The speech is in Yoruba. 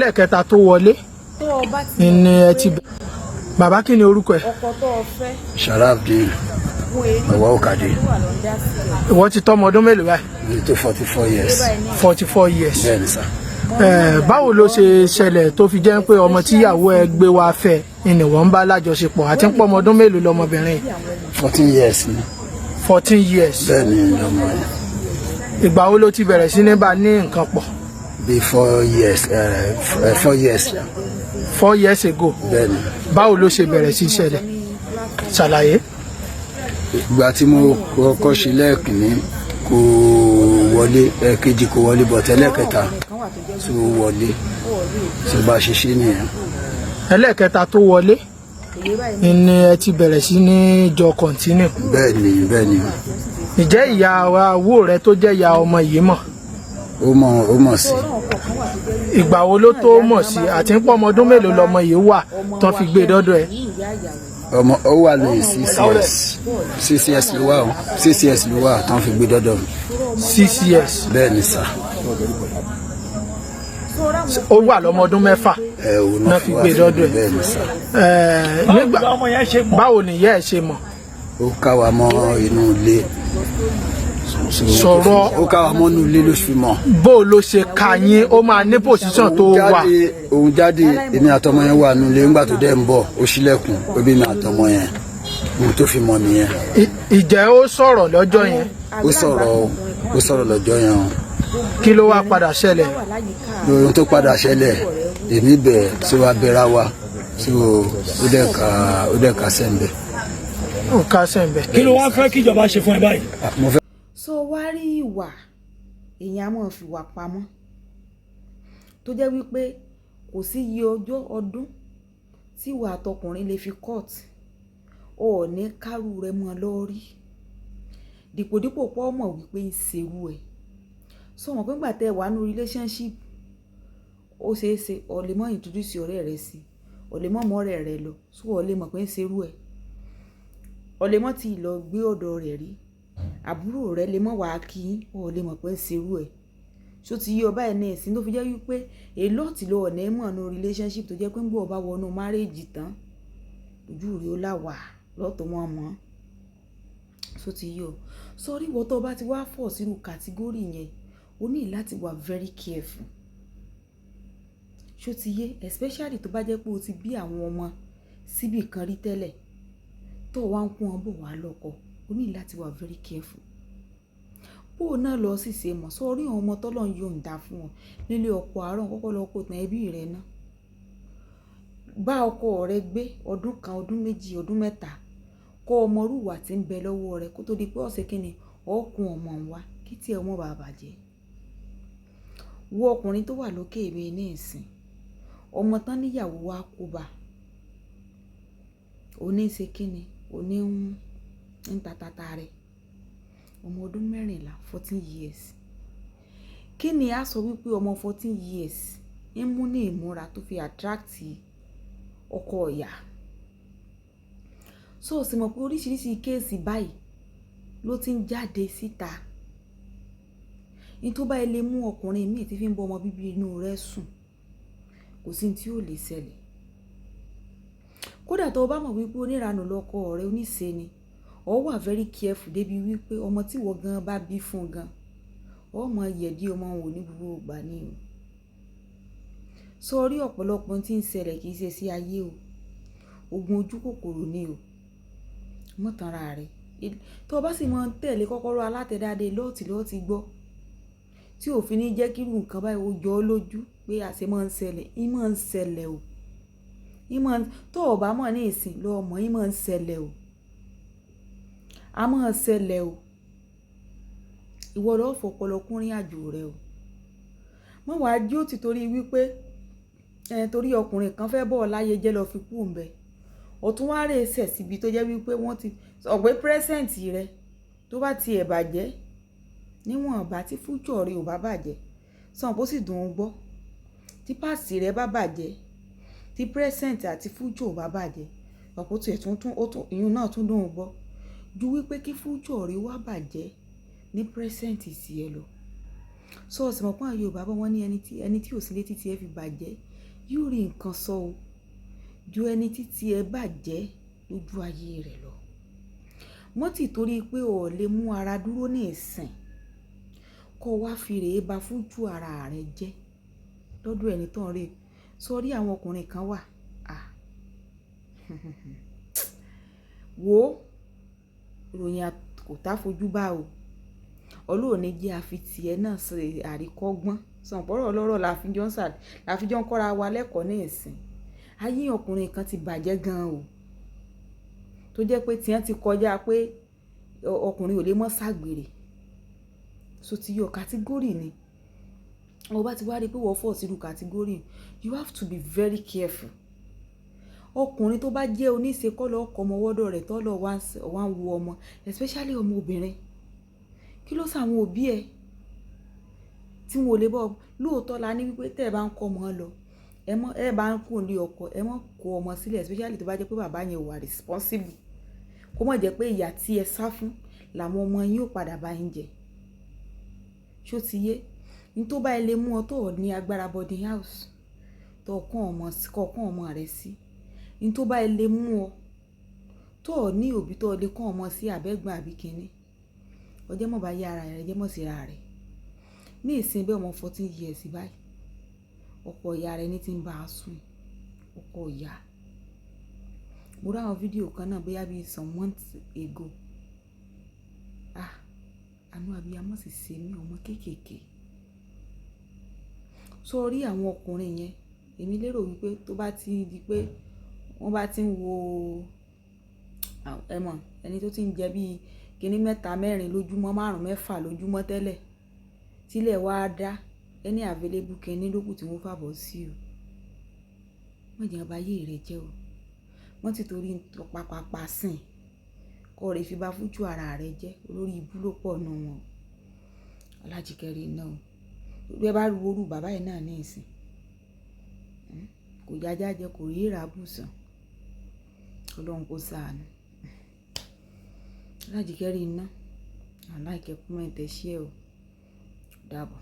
lẹ́ẹ̀kẹta tó wọlé ni ẹ ti bàbá kí ni orúkọ ẹ. Sharafdeen ọwọ́ òkàdé. ìwọ ti tọ́mọ ọdún mélòó báyìí. ní tó 44 years. 44 years. bẹ́ẹ̀ ni sá. báwo ló ṣe ṣẹlẹ̀ tó fi jẹ́ pé ọmọ tíyàwó ẹ gbé wá fẹ́ ni wọ́n ń bá lájọṣepọ̀ àti ń pọ́ ọmọ ọdún mélòó lọmọbìnrin. 14 years ni. 14 years. bẹ́ẹ̀ ni ọmọ yẹn. ìgbà wo ló ti bẹ̀rẹ̀ sí ní bá ní nǹkan pọ̀. bí 4 years 4 years. 4 years ago. bẹ́ẹ̀ ni. báwo ló ṣe bẹ̀rẹ̀ sí ṣẹlẹ̀ ṣàlàyé. ìgbà tí mo kọ́kọ́ ṣe lẹ́ẹ̀kìnní kò wọlé ẹ̀ẹ̀kejì kò wọlé bọ̀tẹ́ lẹ́ẹ̀kẹta tó wọlé tó bá ṣe ṣe nìyẹn. ẹlẹ́ẹ̀kẹta tó wọlé ni ẹ ti bẹ̀rẹ̀ sí ní jọ kọ̀ntínú. bẹ́ẹ̀ ni bẹ́ẹ̀ ni. ìjẹ́ ìyàwó rẹ tó jẹ́ ìyá ọmọ yìí mọ̀. ó mọ̀ sí. ìgbà wo ló tó mọ̀ sí àti ń pọ́ ọmọ ọdún mélòó lọmọ yìí wà tán fi gbé dọ́dọ̀ ẹ. ọmọ ó wà lóye 6 years ló wà ó 6 years ló wà tán fi gbé dọ́dọ̀ mi. 6 years. bẹ́ẹ̀ ni sà. ó wà lọ́mọ ọdún mẹ́fà náà fi gbé dọ́dọ̀ ẹ. bẹ́ẹ̀ ni sà. nígbà báwo ni ìyá ẹ ṣe mọ̀. ó ká wa mọ́ inú ilé. sọ̀rọ̀ ó ká wa mọ́ inú ilé ló fi mọ̀. bó ló ṣe ka yín ó máa ní pòsíṣàn tó wà. òun jáde èmi àtọmọ yẹn wà nílé nígbà tó dẹ̀ ń bọ̀ ó ṣílẹ̀kùn ó bí mi àtọmọ yẹn ohun tó fi mọ̀ nìyẹn. ìjẹ́ ó sọ̀rọ̀ lọ́jọ́ yẹn. ó sọ̀rọ̀ lọ́jọ́ yẹn o. kí ló wá padà ṣẹlẹ̀. ohun tó padà ṣẹlẹ̀ èmi bẹ̀ tí wàá bẹ̀rẹ̀ wa tí ó dẹ̀ ká sẹ́ńbẹ̀. ó ká sẹ́ńbẹ̀. kí ló wá fẹ́ kí ìjọba ṣe fún ẹ báyìí. so wá rí ìwà èèyàn á máa fi wà pamọ́ tó jẹ́ wípé kò sí iye ọjọ́ ọdún tí ìwà àtọkùnrin lè fi court ò ní kárù rẹ mọ́ lórí dípòdípò pọ́ mọ̀ wípé ń ṣerú ẹ̀ so mọ̀ pé ńgbà tẹ́ wà nínú relationship ó ṣeé ṣe ó lè mọ́ introduce ọ̀rẹ́ rẹ sí ó lè mọ́ ọ̀rẹ́ rẹ lọ so ó lè mọ̀ pé ń ṣerú ẹ̀ ó lè mọ́ tí lọ gbé ọ̀dọ̀ rẹ̀ rí àbúrò rẹ lè mọ̀ wá kí ó lè mọ̀ pé ń ṣerú ẹ̀ so ti yí ọba ẹ̀ ní ẹ̀sìn tó fi jẹ́ wípé èlò tí lọ ọ̀nà ẹ̀mọ̀ nínú relationship tó jẹ́ pé ń bọ̀ ọba wọnú marriage tán ojú rẹ̀ ó láwà lọ́tọ̀ wọn mọ́ so ti yí ọ sọrí ìwọ tó bá ti wá fọ̀ sínú kàtígórì yẹn o ní láti wà very careful so ti yé especially tó bá jẹ́ pé o ti bí àwọn ọmọ síbì kan rí tẹ́lẹ̀ tó wá ń kún wọn bọ̀ wá lọ́kọ o ní láti wà very careful bó o náà lọ sì ṣe mọ̀ sórí àwọn ọmọ tọ́lọ̀ ń yọ̀ǹda fún wọn nílé ọkọ àárọ̀ kọ́kọ́ lọ kó tán ẹbí rẹ náà bá ọkọ rẹ gbé ọdún kan ọdún méjì ọdún mẹ́ta kọ́ ọmọ rúwà tí ń bẹ lọ́wọ́ rẹ kó tó di pé ọ̀sẹ̀ kínní ọkùn ọmọ wa kí tí ẹ wọ́n bá bàjẹ́ wo ọkùnrin tó wà lókè mi ní ìsìn ọmọ tán níyàwó wa kó bá òní ṣe kínní òní ń tatata rẹ ọmọ ọdún 14 years kí ni a sọ wípé ọmọ 14 years ń mú ní ìmúra tó fi attract ọkọ ọ̀yà so sì mọ̀ pé oríṣiríṣi kéèsì báyìí ló ti ń jáde síta ní tó báyìí lè mú ọkùnrin míì tí fi ń bọ́ ọmọ bíbí inú rẹ̀ sùn kò sí tí ò lè ṣẹlẹ̀ kódà tó o bá mọ̀ wípé oníranù lọ́kọ rẹ̀ oníṣe ni ọ wà very careful débi wípé ọmọ tí wọ́n gan bá bí fún gan ọmọ yẹ̀dí ọmọ wò ní gbogbo ìgbà ní o sọrí ọ̀pọ̀lọpọ̀ tí ń ṣẹlẹ̀ kì í ṣe sí ayé o ogun ojú kòkòrò ni o mọ́tànra rẹ̀ tó o bá sì mọ tẹ̀lé kọ́kọ́rọ́ alátẹ̀dáde lọ́ọ̀tì gbọ́ tí òfin ní jẹ́ kí irú nǹkan báyìí ó jọ ọ́ lójú pé àṣẹ máa ń ṣẹlẹ̀ ìmọ̀ ń ṣẹlẹ̀ o tó o bá mọ̀ ní ìsìn lọ́ọ́ mọ̀ ìmọ̀ ń ṣẹlẹ̀ o a máa ṣẹlẹ̀ o ìwọ lọ́ọ́ fọpọlọkùnrin àjò rẹ o mọ̀ wá jí ó ti torí wípé torí ọkùnrin kan fẹ́ bọ̀ láyé jẹ́ lọ fi kú ńbẹ ọ̀tún wá rè sẹ̀ síbi tó jẹ́ wípé wọ́n ti ọ̀gbẹ́ pírẹ́sẹ̀ǹtì rẹ tó bá tiẹ̀ bàjẹ́ níwọ̀n bá tí fújọ́ rẹ ò bá bàjẹ́ sàn kó sì dùn ún gbọ́ tí páàsì rẹ bá bàjẹ́ tí pírẹ́sẹ̀ǹtì àti fújọ́ ò bá bàjẹ́ ọ̀pọ̀ tó ìyún náà tún dùn ún gbọ́ ju wípé kí fújọ́ rẹ wá bàjẹ́ ní pírẹ́sẹ̀ǹtì sí ẹ lọ sọ́ọ̀sì mọ̀ pọ́n Yorùbá bọ́ wọ́n ní ẹni tí ò sí létí tí ẹ fi bàjẹ́ yóò rí nǹkan sọ o ju ẹni tí ẹ bàjẹ́ lójú ayé rẹ̀ lọ. wọ́n ti torí pé ò lè mú ara dúró ní ìsìn kó wá fi rèé ba fújú ara rẹ̀ jẹ́ lọ́dọ̀ ẹni tó ń rí sórí àwọn ọkùnrin kan wà wo ìròyìn kò tá fojú bá o ọlọ́ọ̀ni jẹ́ àfitì ẹ náà ṣe àríkọ́gbọ́n sànpọ̀rọ̀ ọlọ́rọ̀ láfijọ́ ń kọ́ra wa lẹ́kọ̀ọ́ ní ìsìn ayé ọkùnrin kan ti bàjẹ́ gan o tó jẹ́ pé tiẹ̀ ti kọjá pé ọkùnrin ò lè mọ́ ságbèrè so ti yọ kàtígórì ni wọ́n bá ti wá rí pé wọ́n fọ́ sínú kàtígórì you have to be very careful. ọkùnrin tó bá jẹ́ oníṣe kọ́ lọ́ọ́ kọ́ ọmọ wọ́dọ̀ rẹ̀ tọ́ lọ́ọ́ wá ń wo ọmọ especially ọmọ obìnrin kí ló sàwọn òbí ẹ tí wọn ò lè bọ́ lóòótọ́ la ní wípé tẹ́ ẹ bá ń kọ́ ọmọ lọ ẹ bá ń kó ní ọkọ ẹ mọ́ kó ọmọ sílẹ̀ especially tó bá jẹ́ pé bàbá yẹn wà responsible kó mọ̀ jẹ́ pé ìyà tí ẹ sá fún làwọn ọmọ yín ò padà bá yín jẹ ṣó ti yé ní tó bá ẹ lè mú ọ tó ní agbára boarding house tó kọ́ ọmọ rẹ sí ní tó bá ẹ lè mú ọ tó ní òbí tó lè kọ́ ọmọ sí àbẹ́gbọ̀n àbí kínní ọjọ́ mọ̀ bá yé ara rẹ̀ jẹ́ mọ̀ sí ara rẹ̀ ní ìsìn bẹ́ẹ̀ ọmọ 14 years báyìí ọkọ ìyá rẹ̀ ní ti ń bá a sùn ọkọ ìyá mo rí àwọn fídíò kan náà bóyá bíi some months ago àánú abiyamọ sì ṣe mí ọmọ kéékèèké sórí àwọn ọkùnrin yẹn èmi lérò wípé tó bá ti di pé wọ́n bá ti ń wo ẹni tó ti ń jẹ bíi kíní 3 4 lójúmọ́ 5 6 lójúmọ́ tẹ́lẹ̀ tílẹ̀ wá dá ẹni available kíní lókù tí wọ́n fàbọ̀ sí o wọ́n jẹ́ ọba ayé rẹ̀ jẹ́ o wọ́n ti torí pàpàpà sìn kọ́ rẹ̀ fi bá fújú ara rẹ̀ jẹ́ olórí ibú ló pọ̀ nù wọn Ọlájíkẹ́rí náà bí ẹ bá ru orú bàbá yìí náà ní ìsìn kò jájá jẹ kò rí ìràbùsàn Ọlọ́run kò ṣàánú Ọlájíkẹ́rí náà aláìkẹ́kùn mẹ́tẹ̀ ṣẹ́ o dàbọ̀.